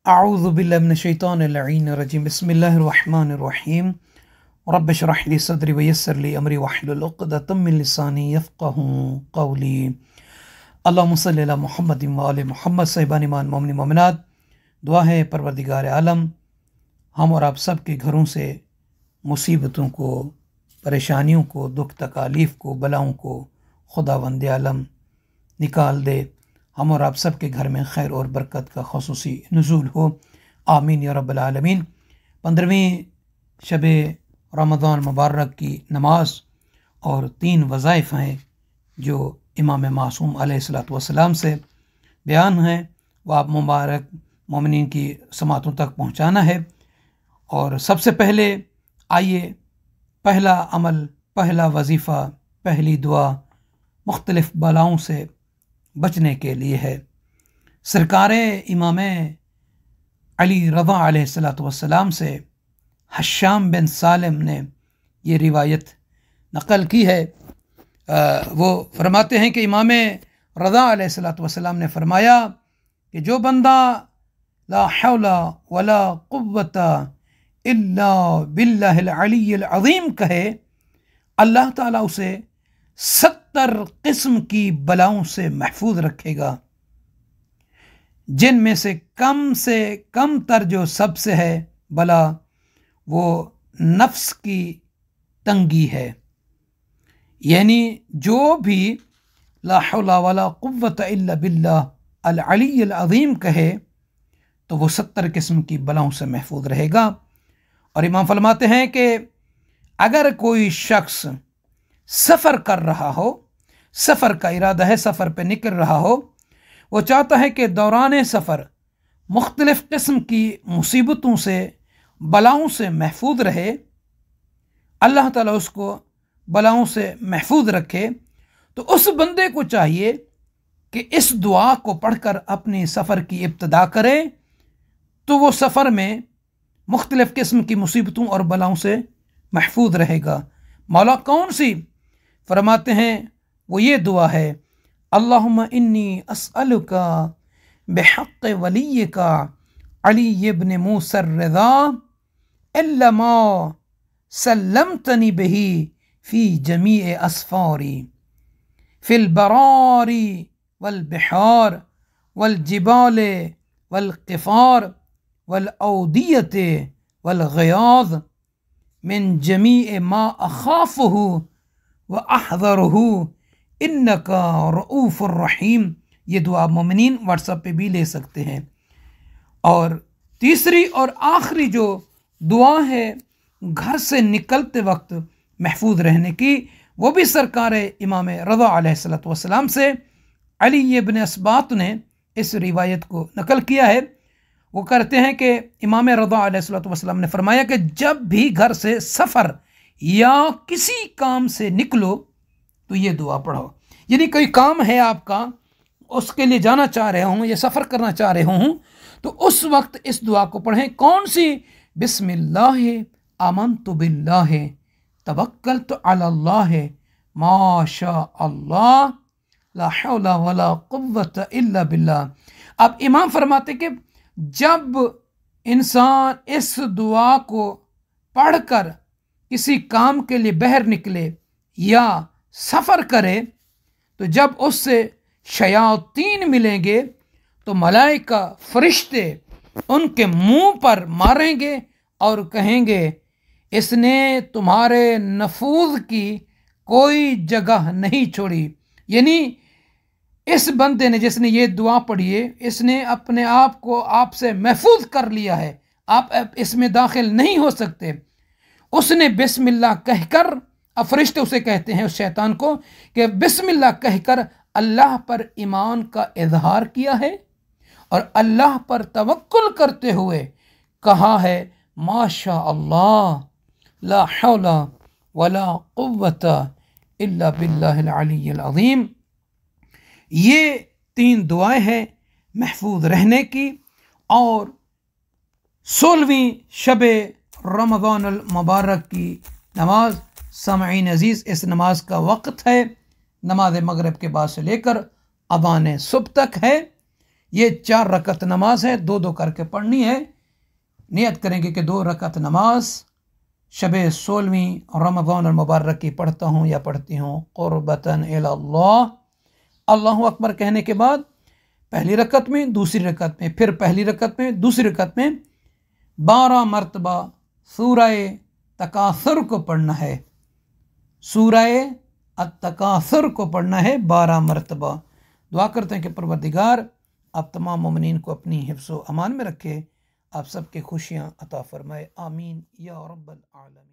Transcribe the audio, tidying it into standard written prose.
अऊज़ु बिल्लाहि मिनश्शैतानिर्रजीम बिस्मिल्लाहिर्रहमानिर्रहीम रब्बि इश्रह ली सदरी वयस्सिर ली अमरी वहलुल उक़दतम मिन लिसानी यफ़क़हू क़ौली। अल्लाहुम्मा सल्लि अला मुहम्मदिन व आलि मुहम्मद। साहिबान ईमान मोमिन मोमिनात, दुआ है परवरदिगार आलम हम और आप सब के घरों से मुसीबतों को, परेशानियों को, दुख तकालीफ़ को, बलाओं को खुदावंद आलम निकाल दे। हम और आप सब के घर में खैर और बरकत का ख़ुसूसी नुज़ूल हो, आमीन या रब्बल आलमीन। 15वीं शब रमज़ान मुबारक की नमाज और 3 वज़ाइफ़ हैं जो इमाम मासूम अलैहिस्सलातु वस्सलाम से बयान हैं, वह आप मुबारक मोमिनीन की समातों तक पहुँचाना है। और सबसे पहले आइए पहला अमल, पहला वजीफ़ा, पहली दुआ मुख्तलिफ़ बलाओं से बचने के लिए है। सरकार इमाम अली रज़ा अलैहिस्सलातु वस्सलाम से हश्शाम बिन सालिम ने ये रिवायत नक़ल की है। वो फरमाते हैं कि इमाम रज़ा अलैहिस्सलातु वस्सलाम ने फरमाया कि जो बंदा ला हौला वला कुव्वता इल्ला बिल्लाहिल अलिय्यिल अज़ीम कहे, अल्लाह ताला उसे 70 किस्म की बलाओं से महफूज रखेगा, जिनमें से कम तर जो सबसे है बला वो नफ्स की तंगी है। यानी जो भी ला हौला वला कुव्वता इल्ला बिल्लाह अल अलिय्यिल अज़ीम कहे तो वो 70 किस्म की बलाओं से महफूज रहेगा। और इमाम फरमाते हैं कि अगर कोई शख्स सफ़र कर रहा हो, सफ़र का इरादा है, सफ़र पे निकल रहा हो, वो चाहता है कि दौरान सफ़र मुख्तलिफ़ किस्म की मुसीबतों से, बलाओं से महफूज रहे, अल्लाह ताला उसको बलाओं से महफूज रखे, तो उस बंदे को चाहिए कि इस दुआ को पढ़कर अपनी सफ़र की इब्तिदा करे, तो वो सफ़र में मुख्तलिफ़ किस्म की मुसीबतों और बलाओं से महफूज रहेगा। मौला कौन सी? फरमाते हैं वो ये दुआ है, अल्लाहुम्मा इन्नी अस्अलुका बिहक़्क़ि वलिय्यिका अली इब्न मूसा रिज़ा इल्ला मा सल्लमतनी बिही फ़ी जमीअ अस्फ़ारी फ़िल बरारी वल बिहार वल जिबाल वल क़िफ़ार वल औदियते वल ग़याज़ मिन जमीअ मा अख़ाफ़ुहु व अहज़रुहु इन्नका रऊफ़ुर रहीम। ये दुआ मोमिनीन व्हाट्सएप पे भी ले सकते हैं। और तीसरी और आखिरी जो दुआ है घर से निकलते वक्त महफूज रहने की, वो भी सरकार इमाम रज़ा अलैहिस्सलातु वस्सलाम से अली इब्न अस्बात ने इस रिवायत को नकल किया है। वो कहते हैं कि इमाम रज़ा अलैहिस्सलातु वस्सलाम ने फरमाया कि जब भी घर से सफ़र या किसी काम से निकलो तो ये दुआ पढ़ो। यदि कोई काम है आपका, उसके लिए जाना चाह रहे हों या सफ़र करना चाह रहे हों, तो उस वक्त इस दुआ को पढ़ें। कौन सी? बिस्मिल्लाह आमनतु बिल्लाह तवक्कलतु अलल्लाह माशा अल्लाह ला हौला वला कुव्वता इल्ला बिल्लाह। अब इमाम फरमाते कि जब इंसान इस दुआ को पढ़कर किसी काम के लिए बाहर निकले या सफ़र करे, तो जब उससे शयातीन मिलेंगे तो मलाइका फरिश्ते उनके मुंह पर मारेंगे और कहेंगे इसने तुम्हारे नफूज की कोई जगह नहीं छोड़ी। यानी इस बंदे ने, जिसने ये दुआ पढ़ी है, इसने अपने आप को आपसे महफूज कर लिया है, आप इसमें दाखिल नहीं हो सकते। उसने बिस्मिल्लाह कहकर, अब फरिश्ते उसे कहते हैं उस शैतान को कि बिस्मिल्लाह कहकर अल्लाह पर ईमान का इजहार किया है और अल्लाह पर तवक्कुल करते हुए कहा है माशा अल्लाह ला हौला वला कुव्वता इल्ला बिल्लाहिल अलिय्यिल अज़ीम। ये 3 दुआएं हैं महफूज रहने की। और 16वीं शब रमज़ान अल मुबारक की नमाज, सामईन अज़ीज़, इस नमाज का वक़्त है नमाज मगरिब के बाद से लेकर अज़ान सुबह तक है। ये 4 रकत नमाज है, 2-2 करके पढ़नी है। नियत करेंगे कि 2 रकत नमाज शब 16वीं रमज़ान मुबारक की पढ़ता हूँ या पढ़ती हूँ क़ुर्बतन इलल्लाह। अल्लाहु अकबर कहने के बाद पहली रकत में, दूसरी रकत में, फिर पहली रकत में, दूसरी रकत में 12 मरतबा सूरह तकासुर को पढ़ना है। सूरह अत-तकासुर को पढ़ना है 12 मरतबा। दुआ करते हैं कि परवरदिगार आप तमाम मोमिनीन को अपनी हिफ्ज़ व अमान में रखे, आप सबके खुशियाँ अता फरमाए। आमीन या रब्बल आलमीन।